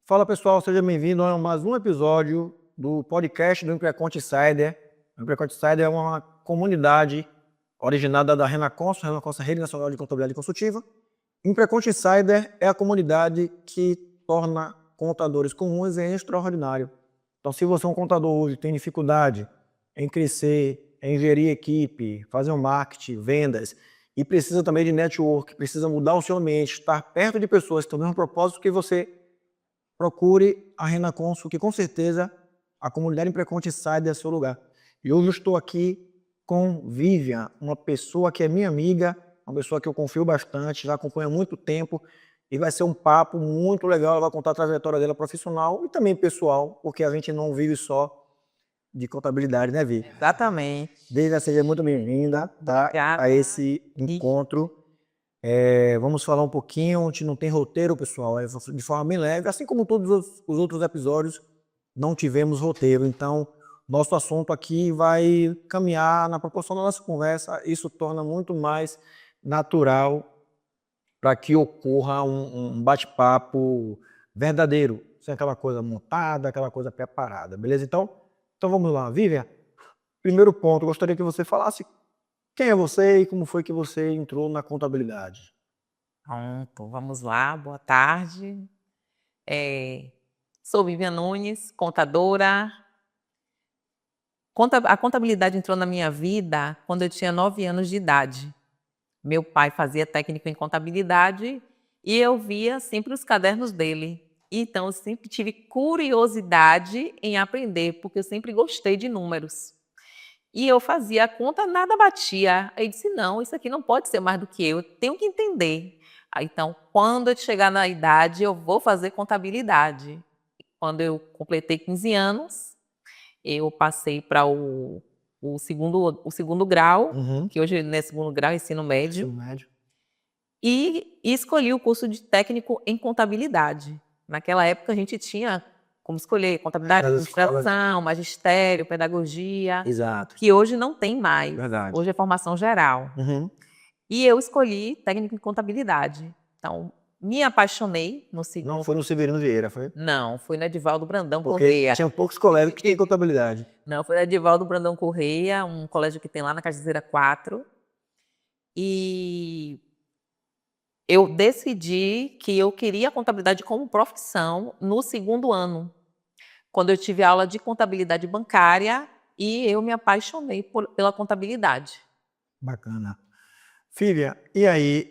Fala pessoal, seja bem-vindo a mais um episódio do podcast do Imprecont Insider. O Imprecont Insider é uma comunidade originada da Renaconso, Rede Nacional de Contabilidade Consultiva. Imprecont Insider é a comunidade que torna contadores comuns em extraordinário. Então, se você é um contador hoje tem dificuldade em crescer, em gerir equipe, fazer um marketing, vendas, e precisa também de network, precisa mudar o seu ambiente, estar perto de pessoas que têm o mesmo propósito que você, procure a Renaconso, que com certeza a comunidade Imprecont Insider é seu lugar. E hoje eu estou aqui com Vivian, uma pessoa que é minha amiga, uma pessoa que eu confio bastante, já acompanho há muito tempo, e vai ser um papo muito legal. Ela vai contar a trajetória dela profissional e também pessoal, porque a gente não vive só de contabilidade, né, Vi? Exatamente. Vivian, seja muito bem-vinda, tá, a esse encontro. Vamos falar um pouquinho, a gente não tem roteiro, pessoal, é de forma bem leve, assim como todos os outros episódios, não tivemos roteiro, então nosso assunto aqui vai caminhar na proporção da nossa conversa, isso torna muito mais natural para que ocorra um bate-papo verdadeiro, sem aquela coisa montada, aquela coisa preparada, beleza? Então vamos lá, Vivian. Primeiro ponto, gostaria que você falasse quem é você e como foi que você entrou na contabilidade. Pronto, vamos lá, boa tarde. Sou Vivian Nunes, contadora. A contabilidade entrou na minha vida quando eu tinha 9 anos de idade. Meu pai fazia técnico em contabilidade e eu via sempre os cadernos dele. Então, eu sempre tive curiosidade em aprender, porque eu sempre gostei de números. E eu fazia a conta, nada batia. Aí eu disse, não, isso aqui não pode ser mais do que eu tenho que entender. Então, quando eu chegar na idade, eu vou fazer contabilidade. Quando eu completei 15 anos, eu passei para o segundo grau, que hoje não é segundo grau, é ensino médio. Ensino médio. E escolhi o curso de técnico em contabilidade. Naquela época, a gente tinha como escolher contabilidade, administração, magistério, pedagogia. Exato. Que hoje não tem mais. Verdade. Hoje é formação geral. E eu escolhi técnico em contabilidade. Então, me apaixonei no segundo. Não foi no Severino Vieira, foi? Não, foi no Edivaldo Brandão Porque Correia. tinha poucos colegas que tinham contabilidade. Não, foi no Edivaldo Brandão Correia, um colégio que tem lá na Cajuzeira 4. E eu decidi que eu queria a contabilidade como profissão no segundo ano, quando eu tive aula de contabilidade bancária e eu me apaixonei pela contabilidade. Bacana. Filha, e aí,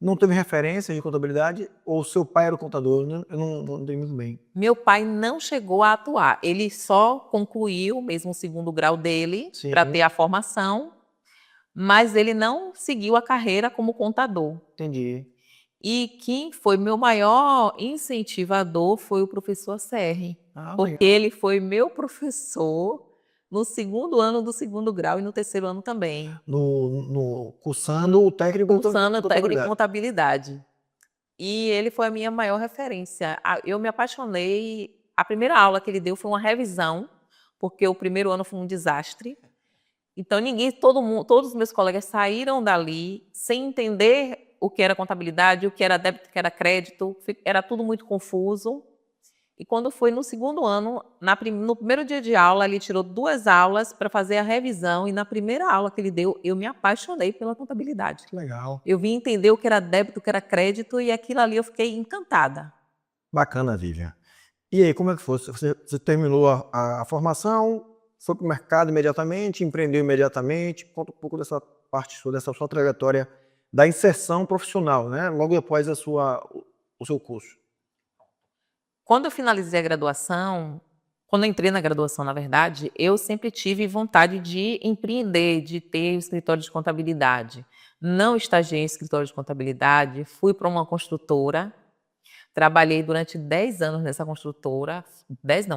não teve referência de contabilidade ou seu pai era o contador? Eu não entendi muito bem. Meu pai não chegou a atuar, ele só concluiu mesmo o segundo grau dele para ter a formação, mas ele não seguiu a carreira como contador. Entendi. E quem foi meu maior incentivador foi o professor Serri, porque ele foi meu professor no segundo ano do segundo grau e no terceiro ano também. Cursando o técnico em contabilidade. E ele foi a minha maior referência. Eu me apaixonei. A primeira aula que ele deu foi uma revisão, porque o primeiro ano foi um desastre. Então todos os meus colegas saíram dali sem entender o que era contabilidade, o que era débito, o que era crédito, era tudo muito confuso. E quando foi no segundo ano, no primeiro dia de aula, ele tirou 2 aulas para fazer a revisão, e na primeira aula que ele deu, eu me apaixonei pela contabilidade. Que legal. Eu vim entender o que era débito, o que era crédito, e aquilo ali eu fiquei encantada. Bacana, Vivian. E aí, como é que foi? Você terminou a formação, foi para o mercado imediatamente, empreendeu imediatamente? Conta um pouco dessa parte sua, dessa sua trajetória da inserção profissional, né? Logo após o seu curso. Quando eu finalizei a graduação, quando eu entrei na graduação, na verdade, eu sempre tive vontade de empreender, de ter um escritório de contabilidade. Não estagiei em escritório de contabilidade, fui para uma construtora, trabalhei durante 10 anos nessa construtora,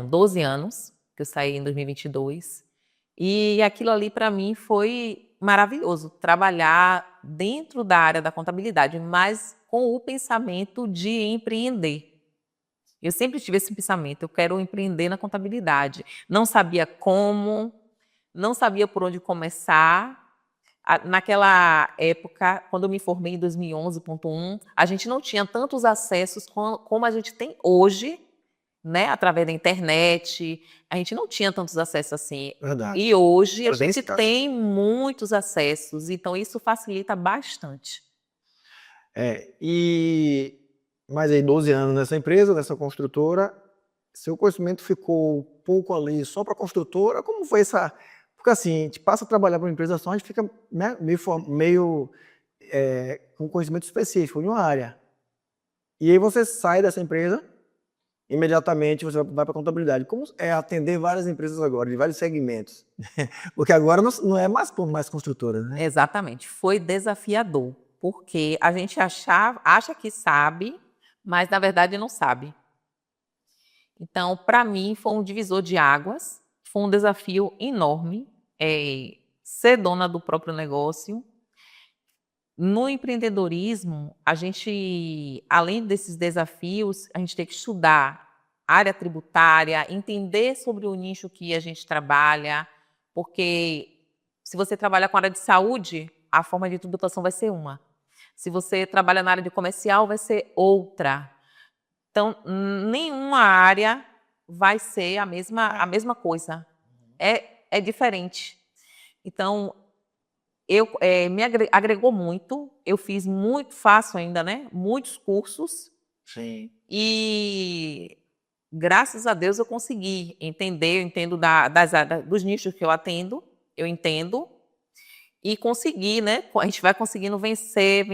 12 anos, que eu saí em 2022. E aquilo ali, para mim, foi maravilhoso, trabalhar dentro da área da contabilidade, mas com o pensamento de empreender. Eu sempre tive esse pensamento, eu quero empreender na contabilidade. Não sabia como, não sabia por onde começar, Naquela época, quando eu me formei em 2011.1, a gente não tinha tantos acessos como a gente tem hoje, né? Através da internet, a gente não tinha tantos acessos assim. Verdade. E hoje a Mas nesse gente caso- tem muitos acessos, então isso facilita bastante. E mais aí 12 anos nessa empresa, nessa construtora, seu conhecimento ficou um pouco ali só para construtora? Como foi essa... Porque assim, a gente passa a trabalhar para uma empresa só, a gente fica, né, meio com conhecimento específico de uma área. E aí você sai dessa empresa, imediatamente você vai para a contabilidade. Como é atender várias empresas agora, de vários segmentos? Porque agora não é mais construtora, né? Exatamente, foi desafiador, porque a gente acha que sabe, mas na verdade não sabe. Então, para mim, foi um divisor de águas, foi um desafio enorme, ser dona do próprio negócio. No empreendedorismo, a gente, além desses desafios, a gente tem que estudar área tributária, entender sobre o nicho que a gente trabalha, porque se você trabalha com a área de saúde, a forma de tributação vai ser uma. Se você trabalha na área de comercial, vai ser outra. Então, nenhuma área vai ser a mesma coisa. É diferente. Então, me agregou muito. Eu fiz muito fácil ainda, né? Muitos cursos. Sim. E graças a Deus eu consegui entender, eu entendo dos nichos que eu atendo, eu entendo. E consegui, né? A gente vai conseguindo vencer.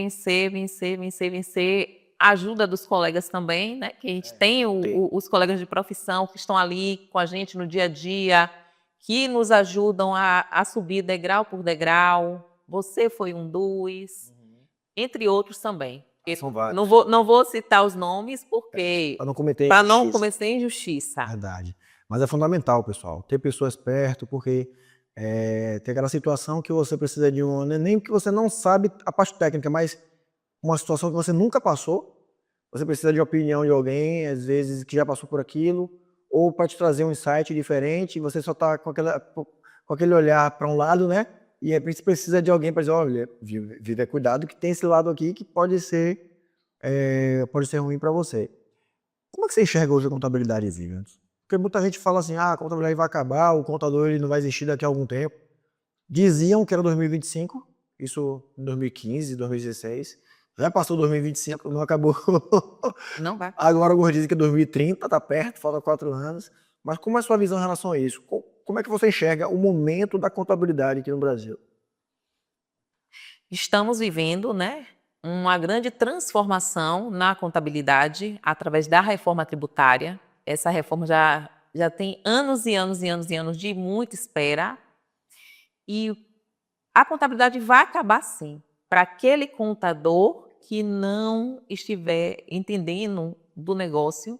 Ajuda dos colegas também, né? Que a gente tem os colegas de profissão que estão ali com a gente no dia a dia, que nos ajudam a subir degrau por degrau. Você foi um dos, entre outros também. São vários. Não vou citar os nomes, porque Para não cometer injustiça. Verdade. Mas é fundamental, pessoal, ter pessoas perto, porque tem aquela situação que você precisa de nem que você não sabe a parte técnica, mas uma situação que você nunca passou, você precisa de opinião de alguém, às vezes, que já passou por aquilo, ou para te trazer um insight diferente, e você só está com aquele olhar para um lado, né? E aí você precisa de alguém para dizer, olha, vive cuidado que tem esse lado aqui que pode ser ruim para você. Como é que você enxerga hoje a contabilidade, Vivian? Porque muita gente fala assim, a contabilidade vai acabar, o contador ele não vai existir daqui a algum tempo. Diziam que era 2025, isso em 2015, 2016. Já passou 2025, não acabou. Não vai. Agora alguns dizem que é 2030, está perto, falta 4 anos. Mas como é a sua visão em relação a isso? Como é que você enxerga o momento da contabilidade aqui no Brasil? Estamos vivendo, né, uma grande transformação na contabilidade através da reforma tributária. Essa reforma já tem anos e anos e anos e anos de muita espera. E a contabilidade vai acabar sim, para aquele contador que não estiver entendendo do negócio,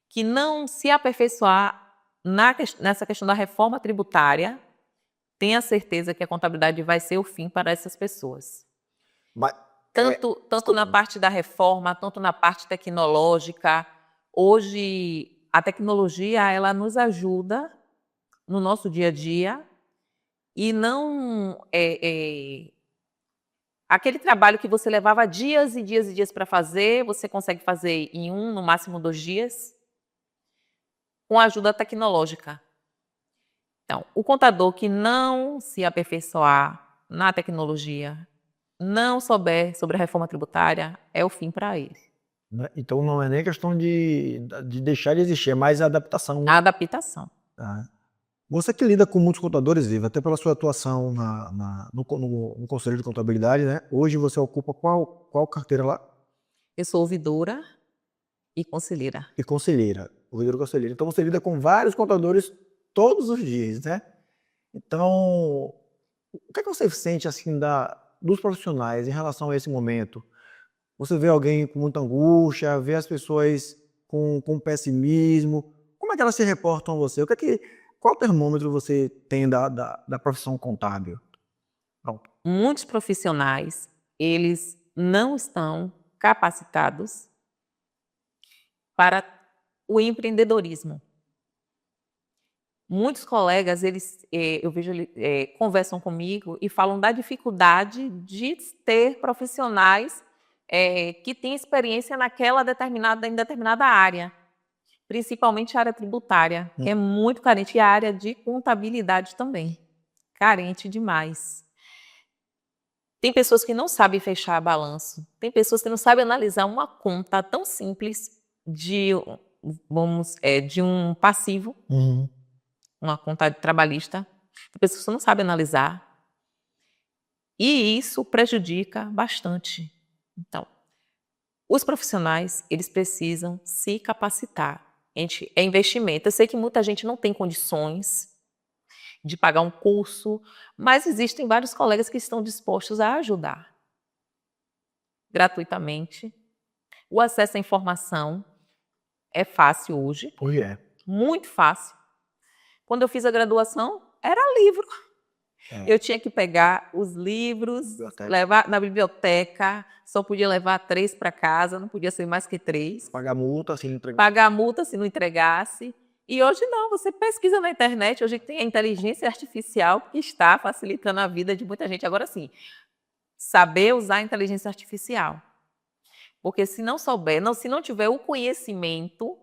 que não se aperfeiçoar nessa questão da reforma tributária, tenha certeza que a contabilidade vai ser o fim para essas pessoas. Mas, Tanto na parte da reforma, tanto na parte tecnológica. Hoje, a tecnologia ela nos ajuda no nosso dia a dia e não aquele trabalho que você levava dias e dias e dias para fazer, você consegue fazer em no máximo 2 dias, com a ajuda tecnológica. Então, o contador que não se aperfeiçoar na tecnologia, não souber sobre a reforma tributária, é o fim para ele. então não é nem questão de deixar de existir, é mais a adaptação. A adaptação. Tá. Você que lida com muitos contadores, Viva, até pela sua atuação no Conselho de Contabilidade, né? Hoje você ocupa qual carteira lá? Eu sou ouvidora e conselheira. E conselheira, ouvidora e conselheira. Então você lida com vários contadores todos os dias, né? Então, o que é que você sente assim dos profissionais em relação a esse momento? Você vê alguém com muita angústia, vê as pessoas com pessimismo. Como é que elas se reportam a você? Qual termômetro você tem da profissão contábil? Pronto. Muitos profissionais, eles não estão capacitados para o empreendedorismo. Muitos colegas, eu vejo, conversam comigo e falam da dificuldade de ter profissionais que têm experiência em determinada área, principalmente a área tributária, que é muito carente, e a área de contabilidade também, carente demais. Tem pessoas que não sabem fechar balanço, tem pessoas que não sabem analisar uma conta tão simples de um passivo, uma conta trabalhista, tem pessoas que não sabem analisar, e isso prejudica bastante. Então, os profissionais, eles precisam se capacitar. É investimento. Eu sei que muita gente não tem condições de pagar um curso, mas existem vários colegas que estão dispostos a ajudar gratuitamente. O acesso à informação é fácil hoje, Hoje é. muito fácil. Quando eu fiz a graduação, era livro. Eu tinha que pegar os livros, levar na biblioteca, só podia levar 3 para casa, não podia ser mais que 3. Pagar multa se não entregar. Pagar multa se não entregasse. E hoje não, você pesquisa na internet, hoje tem a inteligência artificial que está facilitando a vida de muita gente. Agora sim, saber usar a inteligência artificial. Porque se não souber, se não tiver o conhecimento,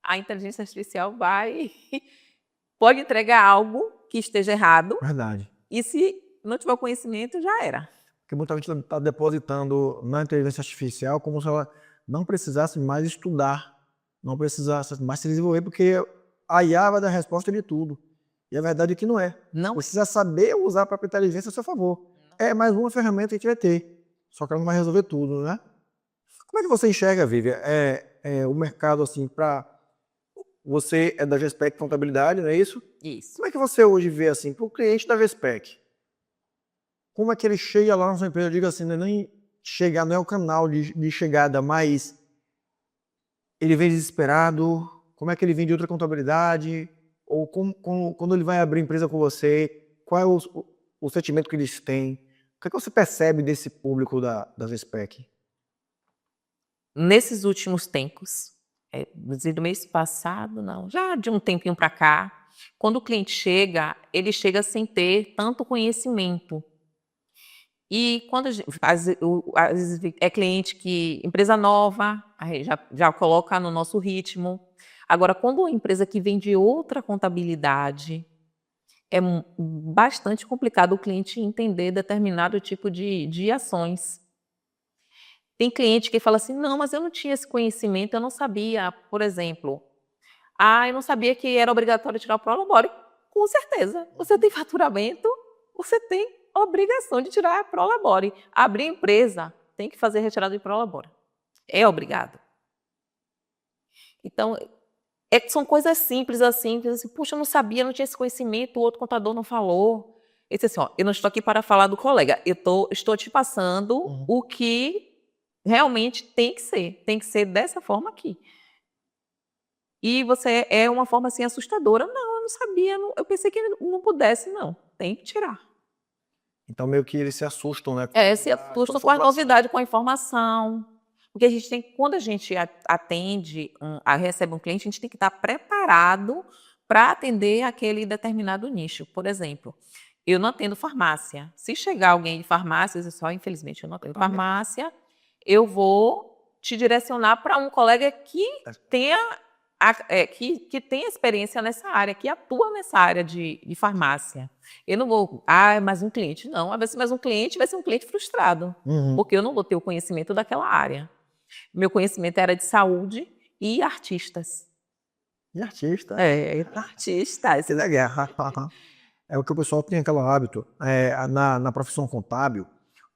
a inteligência artificial pode entregar algo que esteja errado. Verdade. E se não tiver o conhecimento, já era. Porque muita gente está depositando na inteligência artificial como se ela não precisasse mais estudar, não precisasse mais se desenvolver, porque a IA vai dar resposta de tudo. E a verdade é que não é. Não. Precisa saber usar a própria inteligência a seu favor. É mais uma ferramenta que a gente vai ter, só que ela não vai resolver tudo, né? Como é que você enxerga, Vivian, o mercado assim para... Você é da GESPEC Contabilidade, não é isso? Isso. Como é que você hoje vê assim, para o cliente da GESPEC? Como é que ele chega lá na sua empresa? Eu digo assim, não é nem chegar, não é o canal de chegada, mas ele vem desesperado? Como é que ele vem de outra contabilidade? Ou quando ele vai abrir empresa com você, qual é o sentimento que eles têm? O que é que você percebe desse público da GESPEC? Nesses últimos tempos, do mês passado, não, já de um tempinho para cá, quando o cliente chega, ele chega sem ter tanto conhecimento. E quando às vezes é cliente empresa nova, aí já coloca no nosso ritmo. Agora, quando é empresa que vem de outra contabilidade, é bastante complicado o cliente entender determinado tipo de ações. Tem cliente que fala assim, não, mas eu não tinha esse conhecimento, eu não sabia, por exemplo, eu não sabia que era obrigatório tirar o Prolabore. Com certeza, você tem faturamento, você tem obrigação de tirar a Prolabore. Abrir empresa, tem que fazer retirada de Prolabore. É obrigado. Então, são coisas simples assim, puxa, eu não sabia, não tinha esse conhecimento, o outro contador não falou. Ele disse assim, eu não estou aqui para falar do colega, estou te passando o que realmente tem que ser dessa forma aqui. E você é uma forma assim assustadora. Não, eu não sabia, eu pensei que não pudesse, não. Tem que tirar. Então meio que eles se assustam, né? Se assustam com a novidade, com a informação. Porque quando a gente atende, recebe um cliente, a gente tem que estar preparado para atender aquele determinado nicho. Por exemplo, eu não atendo farmácia. Se chegar alguém de farmácia, eu digo, infelizmente eu não atendo farmácia, eu vou te direcionar para um colega que tenha experiência nessa área, que atua nessa área de farmácia. Eu não vou, mais um cliente. Não, às vezes mais um cliente vai ser um cliente frustrado, porque eu não vou ter o conhecimento daquela área. Meu conhecimento era de saúde e artistas. E artista? Artistas. Que legal. É o que o pessoal tem aquele hábito. Na profissão contábil,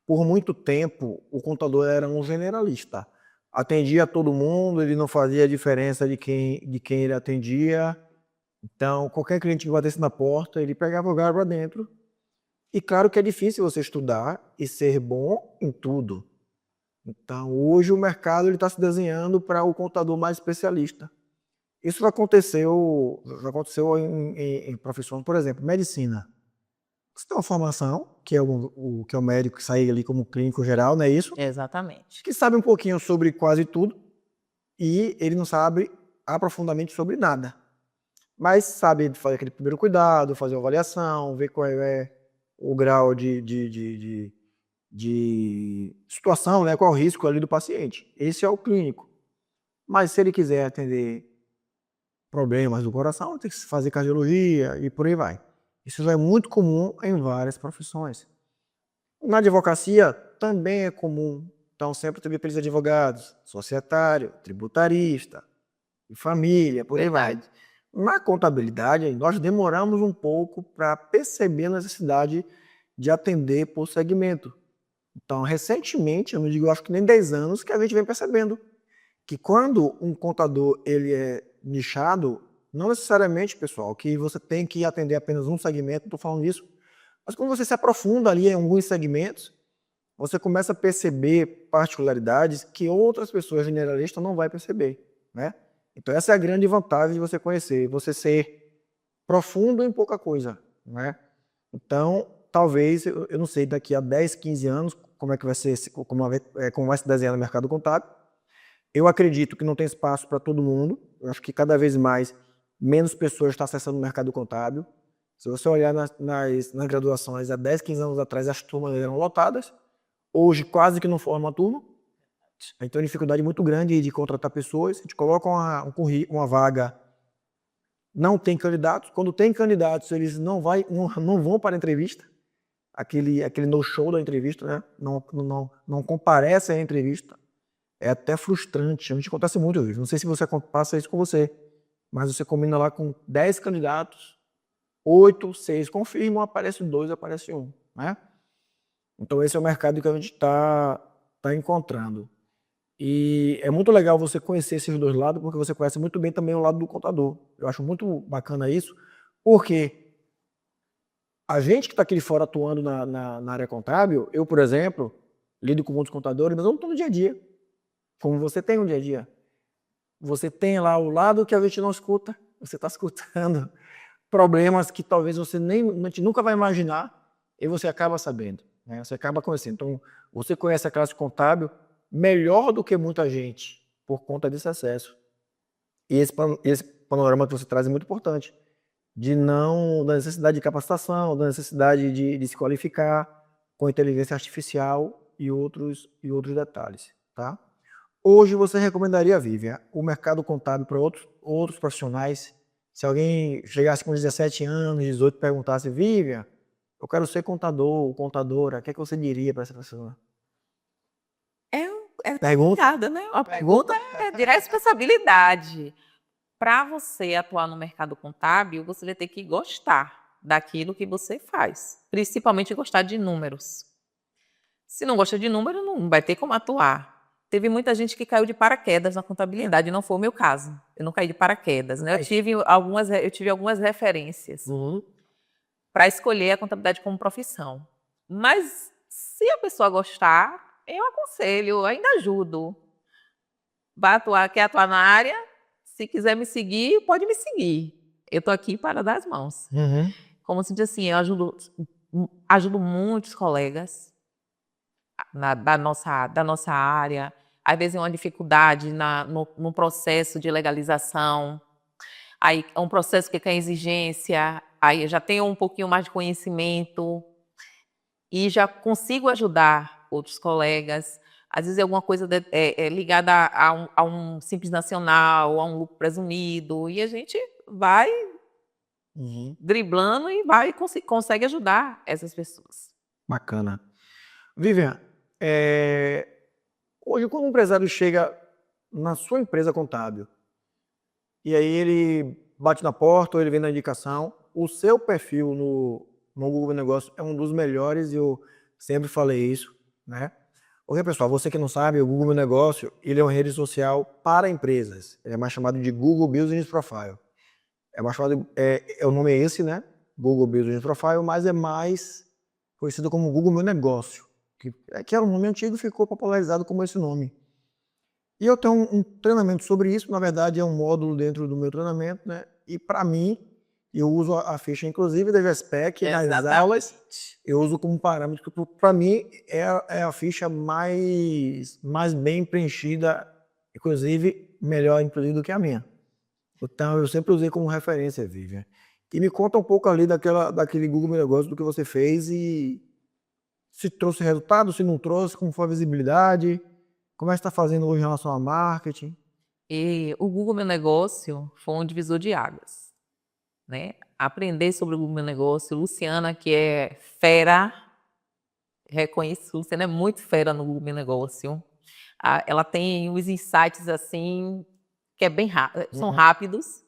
por muito tempo, o contador era um generalista. Atendia todo mundo, ele não fazia diferença de quem ele atendia. Então, qualquer cliente que batesse na porta, ele pegava o garbo lá dentro. E claro que é difícil você estudar e ser bom em tudo. Então, hoje o mercado está se desenhando para o contador mais especialista. Isso já aconteceu em profissões, por exemplo, medicina. Você tem uma formação, que é o médico que sai ali como clínico geral, não é isso? Exatamente. Que sabe um pouquinho sobre quase tudo e ele não sabe aprofundadamente sobre nada. mas sabe fazer aquele primeiro cuidado, fazer uma avaliação, ver qual é o grau de situação, né? Qual é o risco ali do paciente. Esse é o clínico. Mas se ele quiser atender problemas do coração, tem que fazer cardiologia e por aí vai. Isso já é muito comum em várias profissões. Na advocacia também é comum. Então sempre teve aqueles advogados, societário, tributarista, de família, por aí vai. Na contabilidade, nós demoramos um pouco para perceber a necessidade de atender por segmento. Então, recentemente, eu não digo, acho que nem 10 anos, que a gente vem percebendo que quando um contador ele é nichado, não necessariamente, pessoal, que você tem que atender apenas um segmento, não estou falando isso, mas quando você se aprofunda ali em alguns segmentos, você começa a perceber particularidades que outras pessoas generalistas não vão perceber, né? Então essa é a grande vantagem de você conhecer, você ser profundo em pouca coisa, né? Então, talvez, eu não sei, daqui a 10, 15 anos, como é que vai ser, como vai se desenhar no mercado contábil. Eu acredito que não tem espaço para todo mundo. Eu acho que cada vez mais, menos pessoas estão acessando o mercado contábil. Se você olhar nas graduações, há 10, 15 anos atrás, as turmas eram lotadas. Hoje, quase que não forma turma. Então, dificuldade muito grande de contratar pessoas. A gente coloca uma vaga, não tem candidatos. Quando tem candidatos, eles não vão para a entrevista. Aquele no-show da entrevista, né? Não comparecem à entrevista. É até frustrante. A gente acontece muito, viu? Não sei se você passa isso com você, mas você combina lá com 10 candidatos, 8, 6 confirmam, aparece 2, aparece 1, né? Então esse é o mercado que a gente tá encontrando. E é muito legal você conhecer esses dois lados, porque você conhece muito bem também o lado do contador. Eu acho muito bacana isso, porque a gente que está aqui de fora atuando na área contábil, eu, por exemplo, lido com muitos contadores, mas eu não estou no dia a dia, como você tem no dia a dia. Você tem lá o lado que a gente não escuta, você está escutando problemas que talvez a gente nunca vai imaginar, e você acaba sabendo, né? Você acaba conhecendo. Então, você conhece a classe contábil melhor do que muita gente, por conta desse acesso. E esse panorama que você traz é muito importante, da necessidade de capacitação, da necessidade de se qualificar com inteligência artificial e outros detalhes, tá? Hoje você recomendaria, Vivian, o mercado contábil para outros profissionais? Se alguém chegasse com 17 anos, 18 e perguntasse, Vivian, eu quero ser contador ou contadora, o que é que você diria para essa pessoa? É Pergunta? complicado, né? A pergunta é de responsabilidade. Para você atuar no mercado contábil, você vai ter que gostar daquilo que você faz, principalmente gostar de números. Se não gosta de número, não vai ter como atuar. Teve muita gente que caiu de paraquedas na contabilidade, não foi o meu caso. Eu não caí de paraquedas, né? Eu tive algumas referências Uhum. para escolher a contabilidade como profissão. Mas se a pessoa gostar, eu aconselho, eu ainda ajudo. Quer atuar na área? Se quiser me seguir, pode me seguir. Eu estou aqui para dar as mãos. Uhum. Como se diz assim, eu ajudo muitos colegas da nossa área. Às vezes é uma dificuldade no processo de legalização. Aí é um processo que tem exigência, aí eu já tenho um pouquinho mais de conhecimento e já consigo ajudar outros colegas. Às vezes é alguma coisa ligada a um simples nacional, a um lucro presumido, e a gente vai driblando e consegue ajudar essas pessoas. Bacana. Vivian, hoje quando um empresário chega na sua empresa contábil, e aí ele bate na porta ou ele vem na indicação, o seu perfil no Google Negócio é um dos melhores, e eu sempre falei isso, né? Porque, pessoal, você que não sabe, o Google Negócio, ele é uma rede social para empresas. Ele é mais chamado de Google Business Profile. O nome é esse, né? Google Business Profile, mas é mais conhecido como Google Meu Negócio, que era um nome antigo e ficou popularizado como esse nome. E eu tenho um treinamento sobre isso, na verdade é um módulo dentro do meu treinamento, né? E para mim, eu uso a ficha inclusive da GESPEC nas aulas, eu uso como parâmetro, para mim é a ficha mais bem preenchida, inclusive melhor inclusive do que a minha. Então, eu sempre usei como referência, Vivian. E me conta um pouco ali daquele Google Meu Negócio, do que você fez e se trouxe resultado, se não trouxe, como foi a visibilidade, como é que está fazendo hoje em relação a marketing. E o Google Meu Negócio foi um divisor de águas, né? Aprender sobre o Google Meu Negócio, Luciana, que é fera, reconheço, Luciana é muito fera no Google Meu Negócio. Ela tem os insights assim, que é bem são rápidos,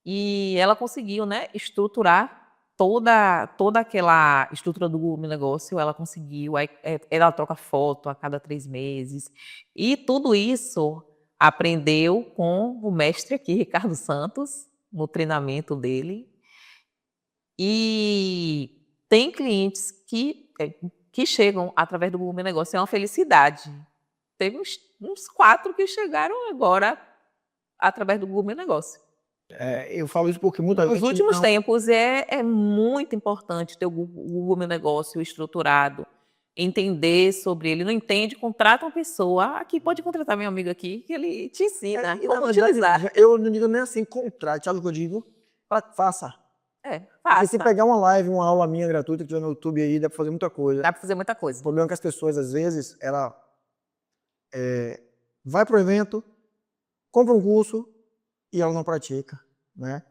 e ela conseguiu, né, estruturar toda aquela estrutura do Google Meu Negócio, ela conseguiu, aí, ela troca foto a cada 3 meses, e tudo isso aprendeu com o mestre aqui, Ricardo Santos, no treinamento dele, e tem clientes que chegam através do Google Meu Negócio, é uma felicidade. Teve uns 4 que chegaram agora através do Google Meu Negócio. Eu falo isso porque muita Nos gente últimos não... tempos é muito importante ter o Google Meu Negócio estruturado, entender sobre ele. Não entende, contrata uma pessoa. Aqui, pode contratar meu amigo aqui, que ele te ensina E, na como verdade, utilizar. eu não digo nem assim, contrate, sabe o que eu digo? Faça. Porque se Faça. pegar uma live, uma aula minha gratuita que tiver no YouTube aí, dá pra fazer muita coisa. Dá para fazer muita O coisa. problema é que as pessoas, às vezes, ela vai pro evento, compra um curso e ela não pratica, né?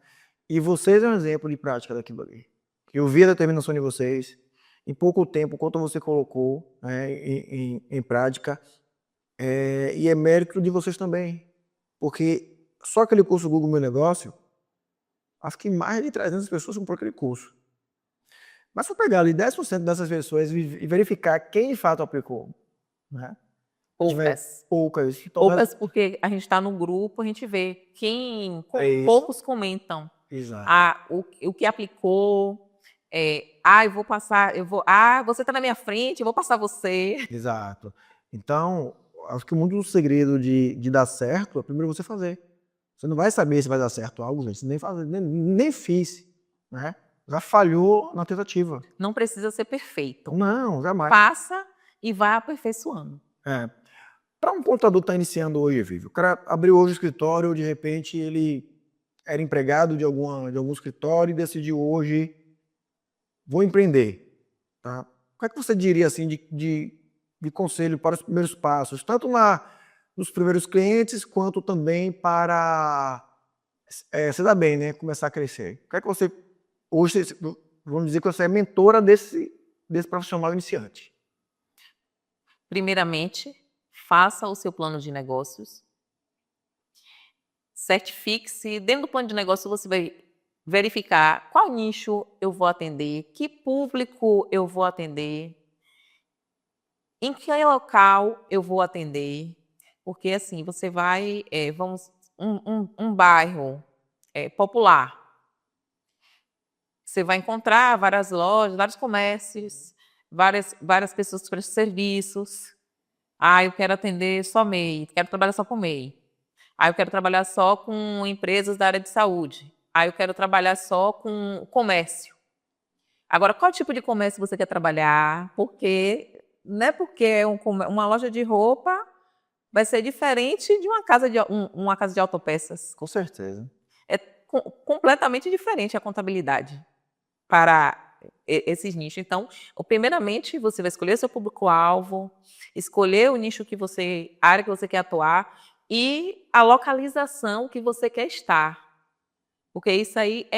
E vocês é um exemplo de prática daquilo ali. Eu vi a determinação de vocês, em pouco tempo, quanto você colocou, né, em prática, e é mérito de vocês também. Porque só aquele curso Google Meu Negócio, acho que mais de 300 pessoas comprou aquele curso. Mas se eu pegar ali 10% dessas pessoas e verificar quem de fato aplicou, né? Tiver Poucas. poucas. Então, Poucas porque a gente está no grupo, a gente vê é isso. poucos comentam Exato. o que aplicou. Eu vou passar, você está na minha frente, eu vou passar você. Exato. Então, acho que muito do segredo de dar certo é primeiro você fazer. Você não vai saber se vai dar certo algo, gente. Você nem fiz, né? Já falhou na tentativa. Não precisa ser perfeito. Não, jamais. Faça e vá aperfeiçoando. Para um contador que está iniciando hoje, Vivi, o cara abriu hoje o escritório, de repente ele era empregado de algum escritório e decidiu hoje, vou empreender. Tá? O que é que você diria assim de conselho para os primeiros passos, tanto nos primeiros clientes, quanto também para se dar bem, né? Começar a crescer? O que é que você, hoje, vamos dizer que você é mentora desse profissional iniciante? Primeiramente, faça o seu plano de negócios. Certifique-se. Dentro do plano de negócio, você vai verificar qual nicho eu vou atender, que público eu vou atender, em que local eu vou atender. Porque assim, você vai, um bairro popular. Você vai encontrar várias lojas, vários comércios, várias pessoas que prestam serviços. Eu quero atender só MEI, quero trabalhar só com MEI. Eu quero trabalhar só com empresas da área de saúde. Eu quero trabalhar só com comércio. Agora, qual tipo de comércio você quer trabalhar? Porque não é porque uma loja de roupa vai ser diferente de uma casa de autopeças. Com certeza. É completamente diferente a contabilidade para esses nichos. Então, primeiramente, você vai escolher seu público-alvo, escolher o nicho a área que você quer atuar e a localização que você quer estar. Porque isso aí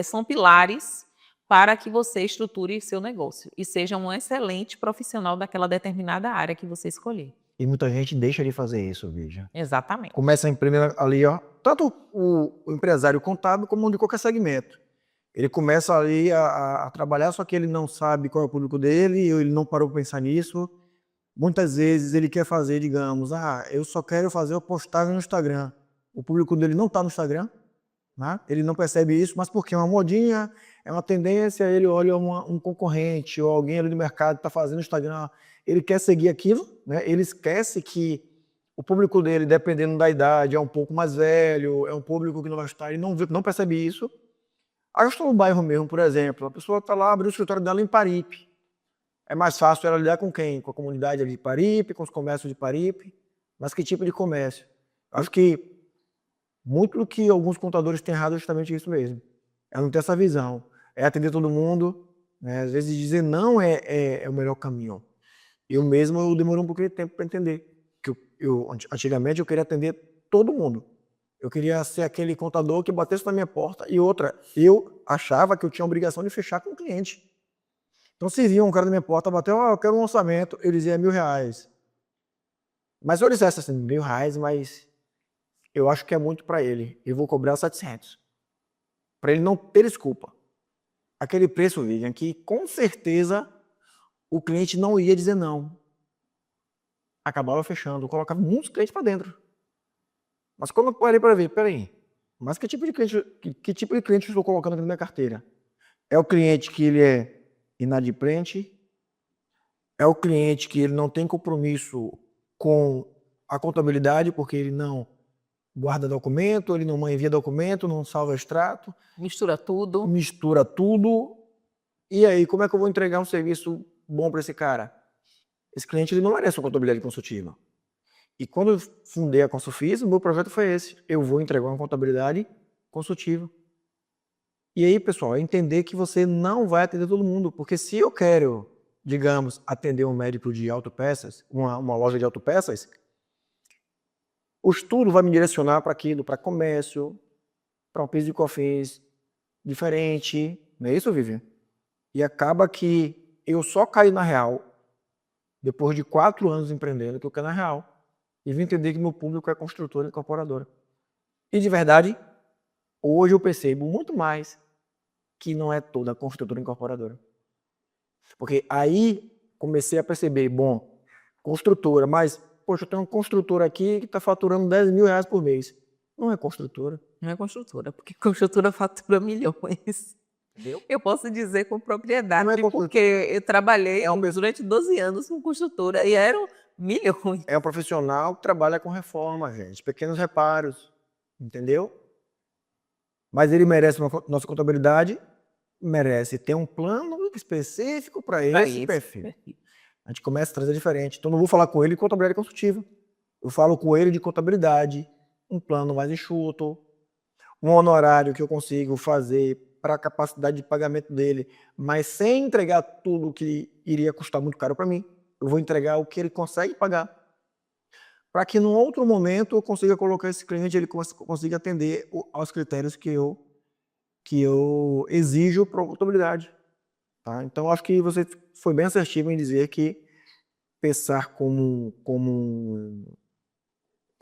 são pilares para que você estruture seu negócio e seja um excelente profissional daquela determinada área que você escolher. E muita gente deixa de fazer isso, veja. Exatamente. Começa a empreender ali, ó, tanto o empresário contábil como de qualquer segmento. Ele começa ali a trabalhar, só que ele não sabe qual é o público dele, ele não parou para pensar nisso. Muitas vezes ele quer fazer, digamos, eu só quero fazer uma postagem no Instagram. O público dele não está no Instagram, né? Ele não percebe isso, mas porque é uma modinha, é uma tendência, ele olha um concorrente ou alguém ali do mercado que está fazendo no Instagram, ele quer seguir aquilo, né? Ele esquece que o público dele, dependendo da idade, é um pouco mais velho, é um público que não vai estar, ele não percebe isso. Aí eu estou no bairro mesmo, por exemplo, a pessoa está lá, abriu o escritório dela em Paripe. É mais fácil ela lidar com quem? Com a comunidade ali de Paripe, com os comércios de Paripe. Mas que tipo de comércio? Acho que Muito do que alguns contadores têm errado é justamente isso mesmo. É não ter essa visão. É atender todo mundo, né? Às vezes dizer não é o melhor caminho. Eu mesmo eu demorei um pouquinho de tempo para entender. Que antigamente eu queria atender todo mundo. Eu queria ser aquele contador que batesse na minha porta. E outra, eu achava que eu tinha a obrigação de fechar com o cliente. Então se via um cara na minha porta, bateu, eu quero um orçamento, eu dizia R$1.000. Mas se eu dissesse assim, R$1.000, mas eu acho que é muito para ele, eu vou cobrar 700. Para ele não ter desculpa. Aquele preço, Vivian, que com certeza o cliente não ia dizer não. Acabava fechando, colocava muitos clientes para dentro. Mas quando eu parei para ver, peraí, mas que tipo de cliente eu estou colocando aqui na minha carteira? É o cliente que ele é inadimplente? É o cliente que ele não tem compromisso com a contabilidade, porque ele não guarda documento, ele não envia documento, não salva extrato. Mistura tudo. Mistura tudo. E aí, como é que eu vou entregar um serviço bom para esse cara? Esse cliente ele não merece uma contabilidade consultiva. E quando eu fundei a Consufis, o meu projeto foi esse. Eu vou entregar uma contabilidade consultiva. E aí, pessoal, é entender que você não vai atender todo mundo. Porque se eu quero, digamos, atender um médico de autopeças, uma loja de autopeças, o estudo vai me direcionar para aquilo, para comércio, para um PIS e COFINS diferente. Não é isso, Vivian? E acaba que eu só caí na real depois de 4 anos empreendendo, que eu caí na real. E vim entender que meu público é construtora e incorporadora. E de verdade, hoje eu percebo muito mais que não é toda construtora e incorporadora. Porque aí comecei a perceber, bom, construtora, mas, poxa, eu tenho uma construtora aqui que está faturando R$10.000 por mês. Não é construtora. Não é construtora, porque construtora fatura milhões. Entendeu? Eu posso dizer com propriedade, Não é construtora. porque eu trabalhei durante 12 anos com construtora e eram milhões. É um profissional que trabalha com reforma, gente, pequenos reparos, entendeu? Mas ele merece nossa contabilidade, merece ter um plano específico para esse perfil. A gente começa a trazer diferente. Então não vou falar com ele de contabilidade consultiva. Eu falo com ele de contabilidade, um plano mais enxuto, um honorário que eu consigo fazer para a capacidade de pagamento dele, mas sem entregar tudo que iria custar muito caro para mim. Eu vou entregar o que ele consegue pagar. Para que num outro momento eu consiga colocar esse cliente, ele consiga atender aos critérios que eu exijo para a contabilidade. Tá? Então acho que você foi bem assertivo em dizer que pensar com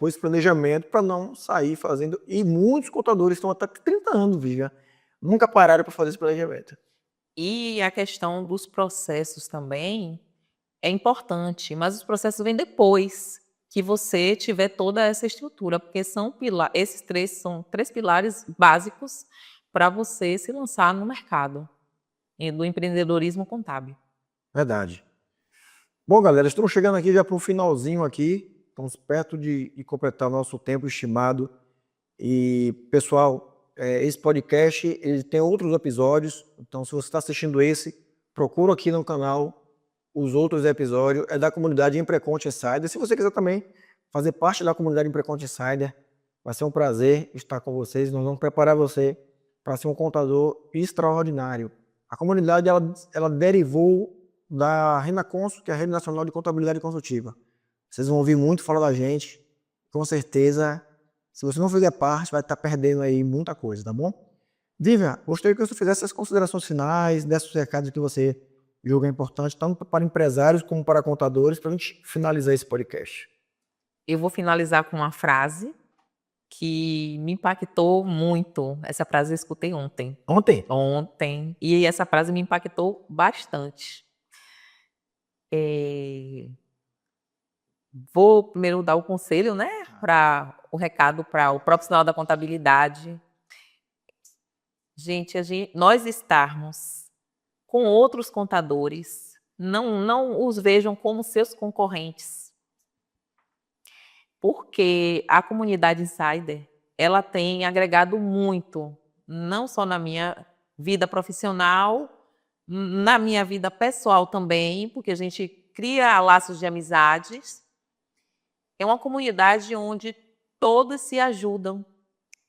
esse planejamento para não sair fazendo. E muitos contadores estão até 30 anos, Vivian, nunca pararam para fazer esse planejamento. E a questão dos processos também é importante, mas os processos vêm depois que você tiver toda essa estrutura, porque esses são 3 pilares básicos para você se lançar no mercado do empreendedorismo contábil. Verdade. Bom, galera, estamos chegando aqui já para o finalzinho aqui. Estamos perto de completar o nosso tempo estimado. E, pessoal, esse podcast ele tem outros episódios. Então, se você está assistindo esse, procura aqui no canal os outros episódios. É da comunidade Empreconte Insider. Se você quiser também fazer parte da comunidade Empreconte Insider, vai ser um prazer estar com vocês. Nós vamos preparar você para ser um contador extraordinário. A comunidade ela derivou da RENACONSO, que é a Rede Nacional de Contabilidade Consultiva. Vocês vão ouvir muito falar da gente. Com certeza, se você não fizer parte, vai estar perdendo aí muita coisa, tá bom? Vivian, gostaria que você fizesse as considerações finais, desse os recados que você julga importante, tanto para empresários como para contadores, para a gente finalizar esse podcast. Eu vou finalizar com uma frase que me impactou muito. Essa frase eu escutei ontem. Ontem. E essa frase me impactou bastante. Vou primeiro dar o conselho, né? O recado para o profissional da contabilidade. Gente, nós estarmos com outros contadores, não os vejam como seus concorrentes. Porque a comunidade Insider, ela tem agregado muito, não só na minha vida profissional, na minha vida pessoal também, porque a gente cria laços de amizades. É uma comunidade onde todos se ajudam,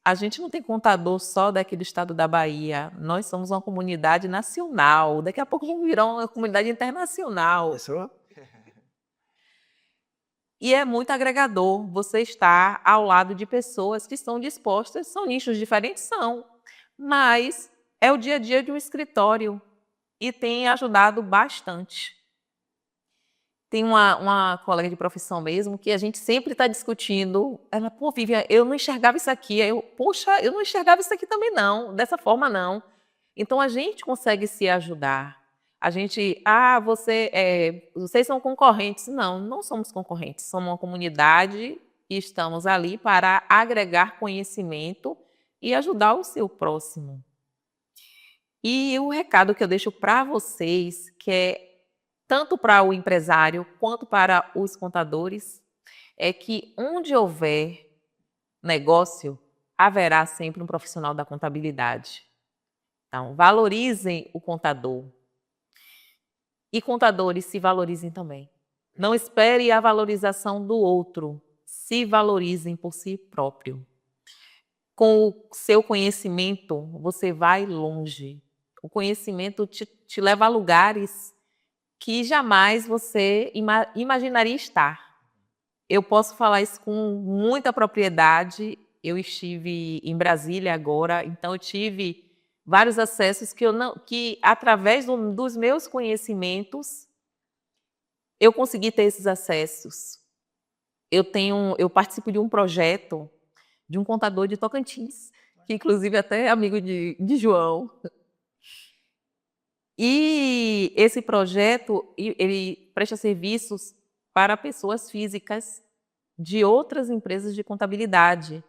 A gente não tem contador só daqui do estado da Bahia. Nós somos uma comunidade nacional. Daqui a pouco vamos virar uma comunidade internacional. Pessoa? E é muito agregador você estar ao lado de pessoas que estão dispostas, são nichos diferentes, são, mas é o dia a dia de um escritório e tem ajudado bastante. Tem uma colega de profissão mesmo que a gente sempre está discutindo. Ela, pô, Vivian, eu não enxergava isso aqui. Aí eu, poxa, eu não enxergava isso aqui também não, dessa forma não. Então a gente consegue se ajudar. A gente, vocês são concorrentes. Não, não somos concorrentes. Somos uma comunidade e estamos ali para agregar conhecimento e ajudar o seu próximo. E o recado que eu deixo para vocês, que é tanto para o empresário quanto para os contadores, é que onde houver negócio, haverá sempre um profissional da contabilidade. Então, valorizem o contador. E contadores, se valorizem também. Não espere a valorização do outro. Se valorizem por si próprio. Com o seu conhecimento, você vai longe. O conhecimento te leva a lugares que jamais você imaginaria estar. Eu posso falar isso com muita propriedade. Eu estive em Brasília agora, então eu tive vários acessos que através dos meus conhecimentos, eu consegui ter esses acessos. Eu participo de um projeto de um contador de Tocantins, que inclusive até é amigo de João. E esse projeto, ele presta serviços para pessoas físicas de outras empresas de contabilidade.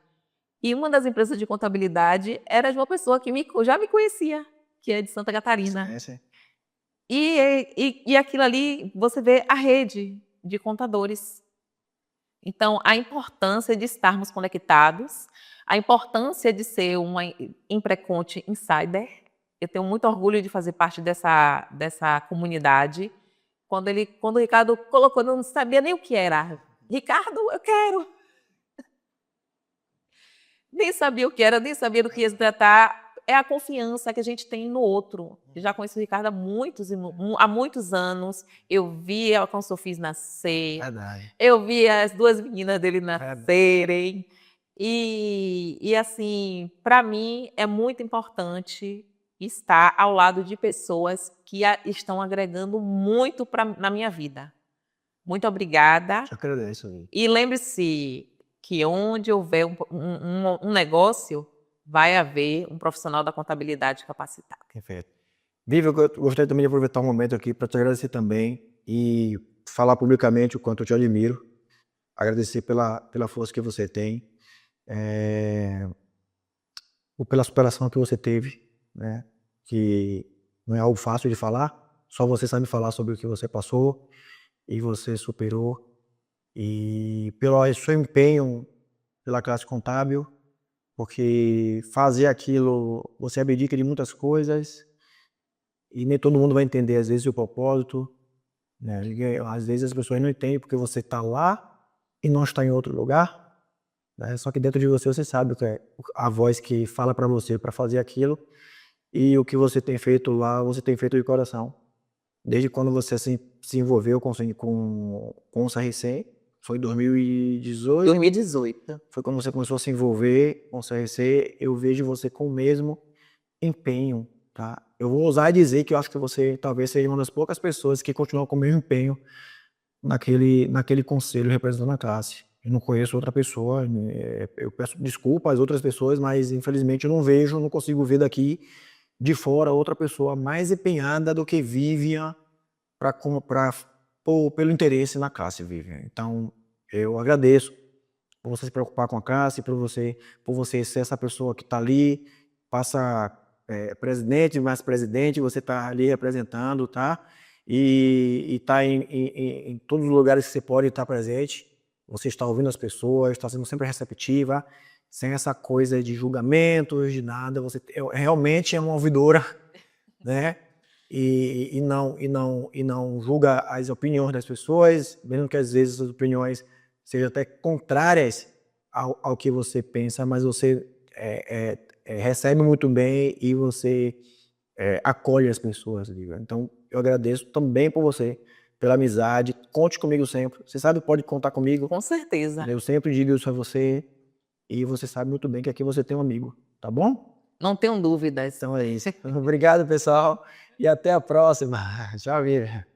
E uma das empresas de contabilidade era de uma pessoa que já me conhecia, que é de Santa Catarina. Sim, sim. E aquilo ali, você vê a rede de contadores. Então, a importância de estarmos conectados, a importância de ser uma Impreconte Insider. Eu tenho muito orgulho de fazer parte dessa comunidade. Quando o Ricardo colocou, eu não sabia nem o que era. Ricardo, eu quero. Nem sabia o que era, nem sabia do que ia se tratar. É a confiança que a gente tem no outro. Eu já conheço o Ricardo há muitos anos. Eu vi a Consofis nascer. Verdade. Eu vi as duas meninas dele nascerem. E assim, para mim, é muito importante estar ao lado de pessoas que estão agregando muito na minha vida. Muito obrigada. Eu agradeço. E lembre-se que onde houver um negócio, vai haver um profissional da contabilidade capacitado. Perfeito. Vivi, eu gostaria também de aproveitar um momento aqui para te agradecer também e falar publicamente o quanto eu te admiro, agradecer pela força que você tem, pela superação que você teve, né? Que não é algo fácil de falar, só você sabe falar sobre o que você passou e você superou, e pelo seu empenho pela classe contábil, porque fazer aquilo, você abdica de muitas coisas e nem todo mundo vai entender às vezes o propósito, né? Às vezes as pessoas não entendem porque você está lá e não está em outro lugar, né? Só que dentro de você, você sabe o que é a voz que fala para você para fazer aquilo, e o que você tem feito lá, você tem feito de coração. Desde quando você se envolveu com o CRC, foi em 2018? 2018. Foi quando você começou a se envolver com o CRC, eu vejo você com o mesmo empenho, tá? Eu vou ousar dizer que eu acho que você talvez seja uma das poucas pessoas que continuam com o mesmo empenho naquele conselho representando a classe. Eu não conheço outra pessoa, eu peço desculpa às outras pessoas, mas infelizmente eu não consigo ver daqui de fora outra pessoa mais empenhada do que Vivian pelo interesse na classe, Vivian. Então, eu agradeço por você se preocupar com a classe, por você ser essa pessoa que está ali, passa presidente, vice-presidente, você está ali representando, tá? E está em todos os lugares que você pode estar presente. Você está ouvindo as pessoas, está sendo sempre receptiva, sem essa coisa de julgamentos, de nada. Você realmente é uma ouvidora, né? E não julga as opiniões das pessoas, mesmo que às vezes as opiniões sejam até contrárias ao que você pensa, mas você recebe muito bem e você acolhe as pessoas, Lívia. Então, eu agradeço também por você, pela amizade. Conte comigo sempre. Você sabe, pode contar comigo. Com certeza. Eu sempre digo isso a você e você sabe muito bem que aqui você tem um amigo, tá bom? Não tenho dúvidas. Então é isso. Obrigado, pessoal, e até a próxima. Tchau, Lívia.